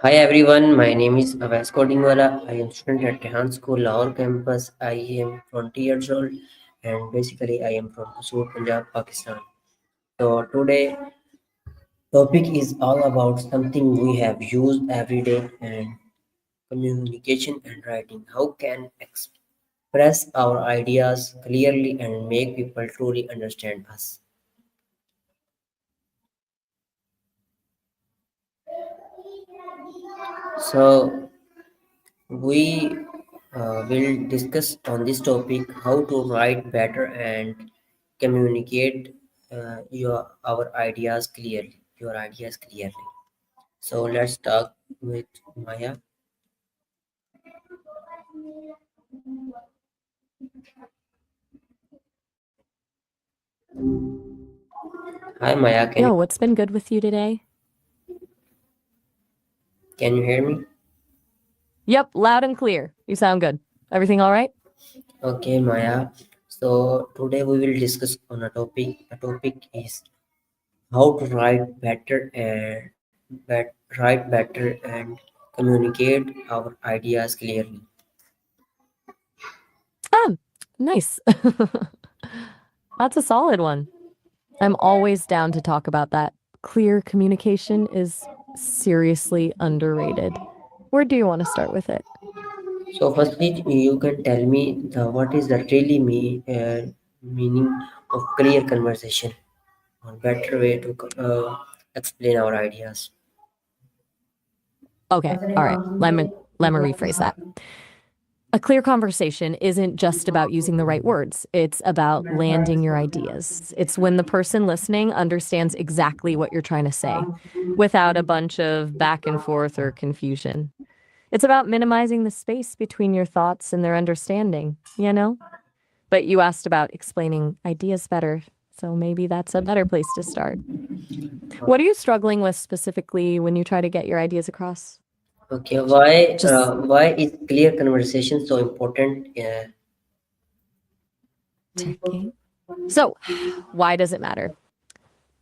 Hi everyone, my name is Avais Kodingwala. I am student at Rehan School, Lahore campus. I am 20 years old and basically I am from Hosur, Punjab, Pakistan. So today topic is all about something we have used every day and communication and writing. How can express our ideas clearly and make people truly understand us? So we will discuss on this topic how to write better and communicate your ideas clearly. So let's start with Maya. Hi Maya, Yo, what's been good with you today? can you hear me? Yep, loud and clear. You sound good. Everything all right? Okay Maya. So today we will discuss on a topic. The topic is how to write better and write better and communicate our ideas clearly. Ah, nice. That's a solid one. I'm always down to talk about that. Clear communication is seriously underrated. Where do you want to start with it? So firstly, you can tell me what is the really meaning of clear conversation, or better way to explain our ideas. Okay, all right. Let me rephrase that. A clear conversation isn't just about using the right words. It's about landing your ideas. It's when the person listening understands exactly what you're trying to say without a bunch of back and forth or confusion. It's about minimizing the space between your thoughts and their understanding, you know? But you asked about explaining ideas better, so maybe that's a better place to start. What are you struggling with specifically when you try to get your ideas across? Okay, Just why is clear conversation so important? checking. So, why does it matter?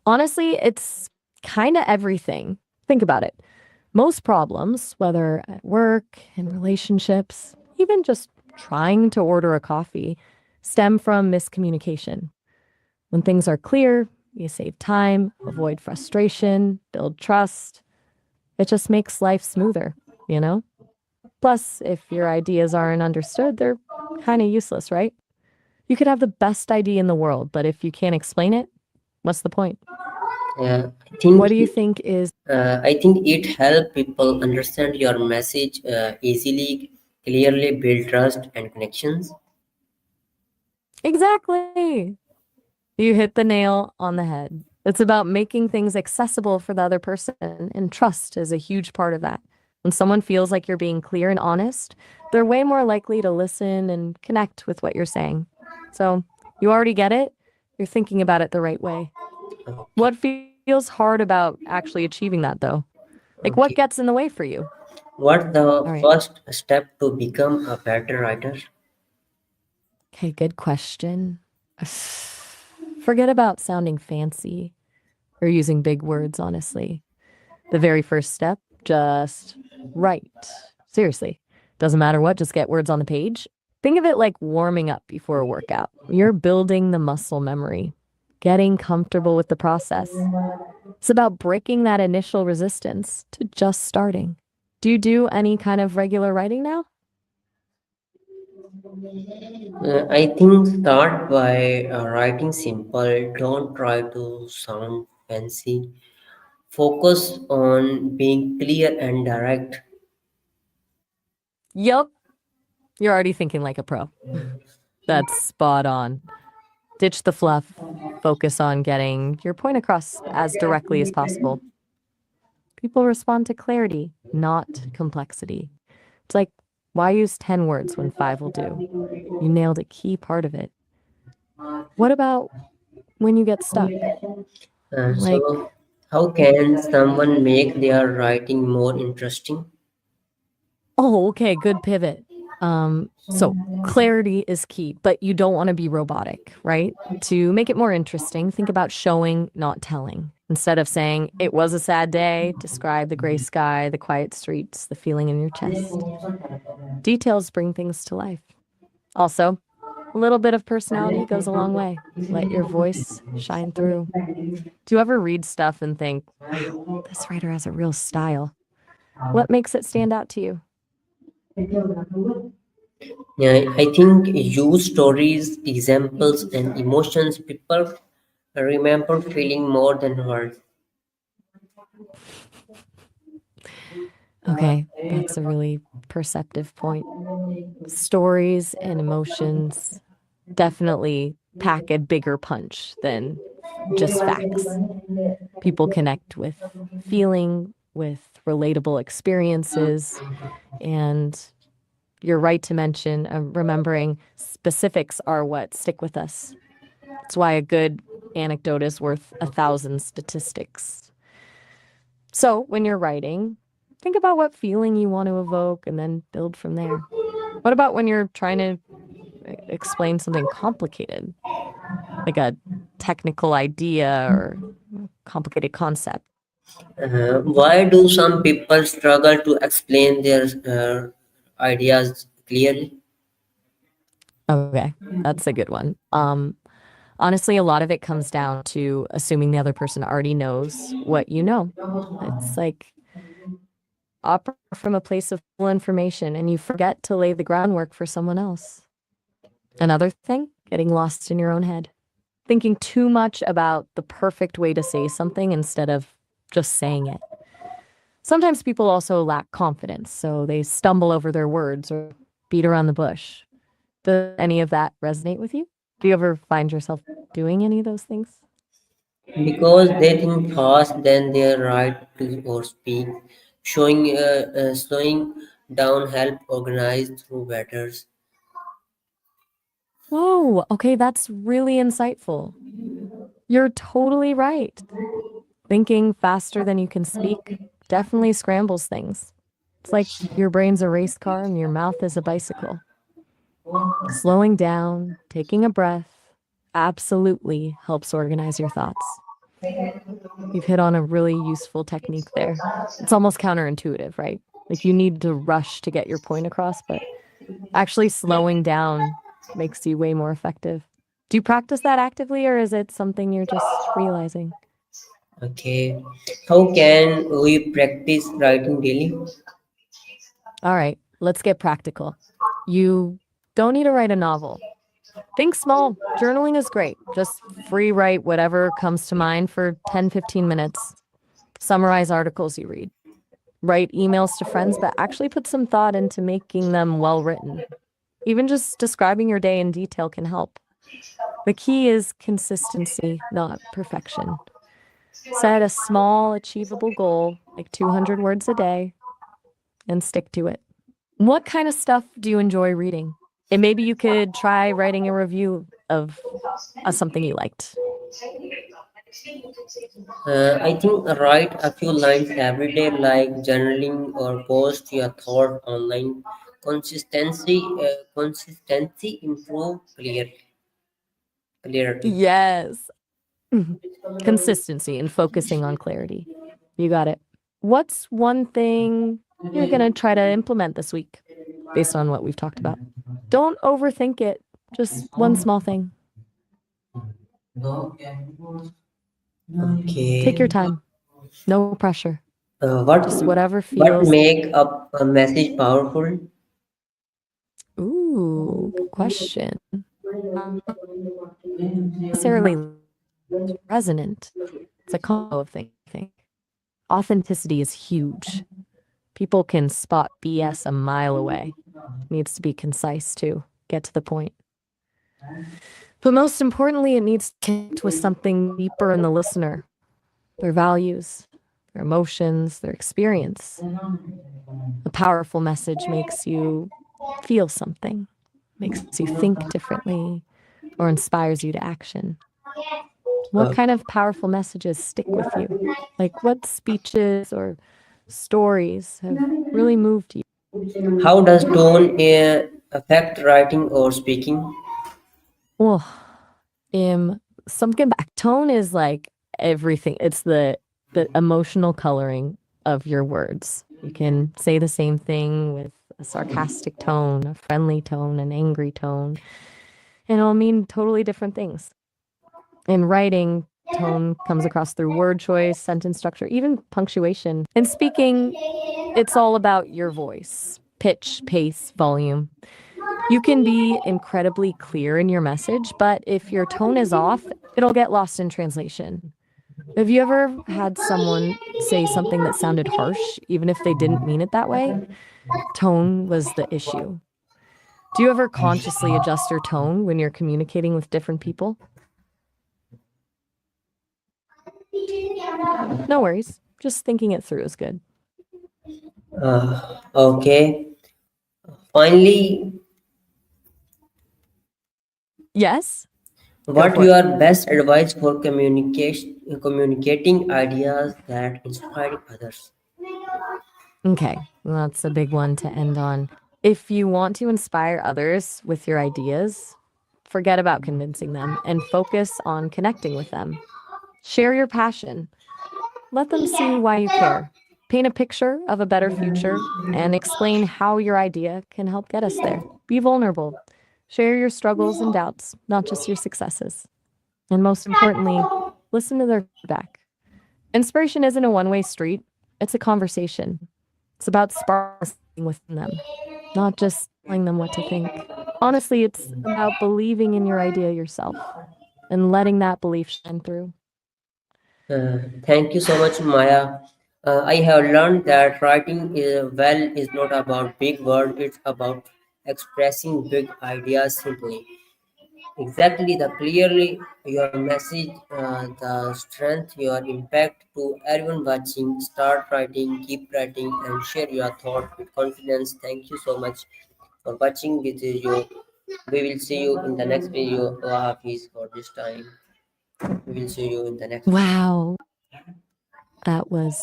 Honestly, it's kind of everything. Think about it. Most problems, whether at work, in relationships, even just trying to order a coffee, stem from miscommunication. When things are clear, you save time, avoid frustration, build trust. It just makes life smoother, you know? Plus, if your ideas aren't understood, they're kind of useless, right? You could have the best idea in the world, but if you can't explain it, what's the point? I think What do you think is I think it help people understand your message easily, clearly build trust and connections. exactly? You hit the nail on the head. It's about making things accessible for the other person, and trust is a huge part of that. When someone feels like you're being clear and honest, they're way more likely to listen and connect with what you're saying. So, you already get it. You're thinking about it the right way. Okay, What feels hard about actually achieving that, though? Like, what okay. gets in the way for you? What's All the right. first step to become a better writer? Okay, good question. Forget about sounding fancy or using big words, honestly. The very first step, just write. Seriously. Doesn't matter what, just get words on the page. Think of it like warming up before a workout. You're building the muscle memory, getting comfortable with the process. It's about breaking that initial resistance to just starting. Do you do any kind of regular writing now? I think start by writing simple. Don't try to sound fancy. Focus on being clear and direct. Yup. You're already thinking like a pro. That's spot on. Ditch the fluff. Focus on getting your point across as directly as possible. People respond to clarity, not complexity. It's like, why use 10 words when five will do? You nailed a key part of it. What about when you get stuck? Like, So, how can someone make their writing more interesting? oh, okay, good pivot. So clarity is key, but you don't want to be robotic, right? To make it more interesting, think about showing, not telling. Instead of saying, it was a sad day, describe the gray sky, the quiet streets, the feeling in your chest. Details bring things to life. Also, a little bit of personality goes a long way. Let your voice shine through. Do you ever read stuff and think, wow, this writer has a real style? What makes it stand out to you? Yeah, I think use stories, examples, and emotions people remember feeling more than words. Okay, that's a really perceptive point. Stories and emotions definitely pack a bigger punch than just facts. People connect with feeling, with relatable experiences, and you're right to mention remembering specifics are what stick with us. That's why a good anecdote is worth 1,000 statistics. So when you're writing, think about what feeling you want to evoke and then build from there. What about when you're trying to explain something complicated, like a technical idea or complicated concept? Why do some people struggle to explain their ideas clearly? Okay, that's a good one. Honestly, a lot of it comes down to assuming the other person already knows what you know. It's like opera from a place of full information and you forget to lay the groundwork for someone else. Another thing, getting lost in your own head. Thinking too much about the perfect way to say something instead of just saying it. Sometimes people also lack confidence, so they stumble over their words or beat around the bush. Does any of that resonate with you? Do you ever find yourself doing any of those things? Because they think fast, then they are right to or speak. Slowing down help organize through matters. Whoa, okay, that's really insightful. You're totally right. Thinking faster than you can speak definitely scrambles things. It's like your brain's a race car and your mouth is a bicycle. Slowing down, taking a breath, absolutely helps organize your thoughts. You've hit on a really useful technique there. It's almost counterintuitive, right? Like you need to rush to get your point across, but actually slowing down makes you way more effective. Do you practice that actively or is it something you're just realizing? Okay. How can we practice writing daily? All right, let's get practical. You don't need to write a novel. Think small. Journaling is great. Just free write whatever comes to mind for 10, 15 minutes. Summarize articles you read. Write emails to friends, but actually put some thought into making them well written. Even just describing your day in detail can help. The key is consistency, not perfection. Set a small, achievable goal, like 200 words a day, and stick to it. What kind of stuff do you enjoy reading? And maybe you could try writing a review of something you liked. I think write a few lines every day, like journaling or post your thought online. Consistency improve clarity. Yes. Mhm. Consistency and focusing on clarity. You got it. What's one thing you're going to try to implement this week based on what we've talked about? Don't overthink it. Just one small thing. Take Okay. your time. No pressure. What Just whatever what feels. make up a message powerful? Ooh, good question. Necessarily resonant. It's a combo of things, I think. Authenticity is huge. People can spot BS a mile away. Needs to be concise too. Get to the point. But most importantly, it needs to connect with something deeper in the listener, their values, their emotions, their experience. A powerful message makes you feel something, makes you think differently, or inspires you to action. What Uh, kind of powerful messages stick with you? Like what speeches or stories have really moved you? how does tone affect writing or speaking? Well, some get back. Tone is like everything. It's the emotional coloring of your words. You can say the same thing with a sarcastic tone, a friendly tone, an angry tone, and it'll mean totally different things. In writing, tone comes across through word choice, sentence structure, even punctuation. In speaking, it's all about your voice, pitch, pace, volume. You can be incredibly clear in your message, but if your tone is off, it'll get lost in translation. Have you ever had someone say something that sounded harsh, even if they didn't mean it that way? Tone was the issue. Do you ever consciously adjust your tone when you're communicating with different people? No worries. Just thinking it through is good. Okay. Finally, Yes? Go what for it. your best advice for communicating ideas that inspire others? Okay, well, that's a big one to end on. If you want to inspire others with your ideas, forget about convincing them and focus on connecting with them. Share your passion. Let them see why you care. Paint a picture of a better future and explain how your idea can help get us there. Be vulnerable. Share your struggles and doubts, not just your successes. And most importantly, listen to their feedback. Inspiration isn't a one way street, it's a conversation. It's about sparking something within them, not just telling them what to think. Honestly, it's about believing in your idea yourself and letting that belief shine through. Thank you so much, Maya. I have learned that writing well is not about big words, it's about expressing big ideas simply. Exactly, the clearly your message, the strength, your impact to everyone watching. Start writing, keep writing, and share your thought with confidence. Thank you so much for watching with you. We will see you in the next video. Hafiz for this time. We will see you in the next video. Wow, that was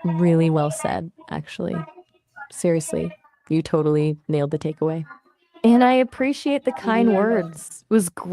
really well said, actually. Seriously, you totally nailed the takeaway. And I appreciate the kind words. It was great.